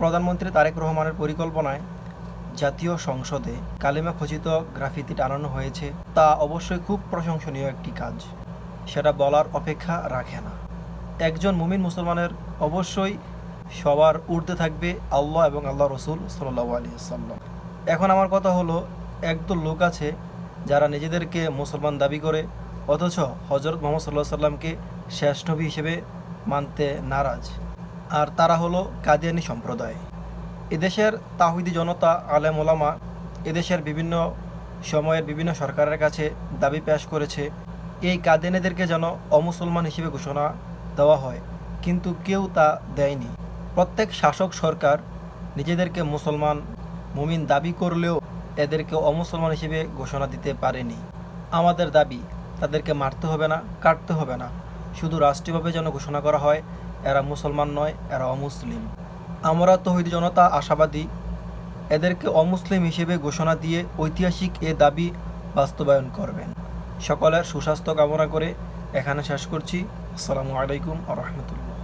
প্রধানমন্ত্রী তারেক রহমানের পরিকল্পনায় জাতীয় সংসদে কালিমা খচিত গ্রাফিতি টানানো হয়েছে, তা অবশ্যই খুব প্রশংসনীয় একটি কাজ, সেটা বলার অপেক্ষা রাখে না। একজন মুমিন মুসলমানের অবশ্যই সবার ঊর্ধ্বে থাকবে আল্লাহ এবং আল্লাহ রসুল সাল্লাল্লাহু আলাইহি ওয়াসাল্লাম। এখন আমার কথা হলো, একদল লোক আছে যারা নিজেদেরকে মুসলমান দাবি করে অথচ হজরত মুহাম্মদ সাল্লাল্লাহু আলাইহি সাল্লামকে শেষ নবী হিসেবে মানতে নারাজ, আর তারা হলো কাদিয়ানী সম্প্রদায়। এদেশের তাওহীদি জনতা, আলেম ওলামা এদেশের বিভিন্ন সময়ের বিভিন্ন সরকারের কাছে দাবি পেশ করেছে এই কাদিয়ানীদেরকে যেন অমুসলমান হিসেবে ঘোষণা দেওয়া হয়, কিন্তু কেউ তা দেয়নি। প্রত্যেক শাসক সরকার নিজেদেরকে মুসলমান মুমিন দাবি করলেও এদেরকে অমুসলমান হিসেবে ঘোষণা দিতে পারেনি। আমাদের দাবি, তাদেরকে মারতে হবে না, কাটতে হবে না, শুধু রাষ্ট্রীয়ভাবে যেন ঘোষণা করা হয় এরা মুসলমান নয়, এরা অমুসলিম। আমরা তৌহিদি জনতা আশাবাদী এদেরকে অমুসলিম হিসেবে ঘোষণা দিয়ে ঐতিহাসিক এ দাবি বাস্তবায়ন করবেন। সকলের সুস্বাস্থ্য কামনা করে এখানে শেষ করছি। আসসালামু আলাইকুম ওয়া রাহমাতুল্লাহ।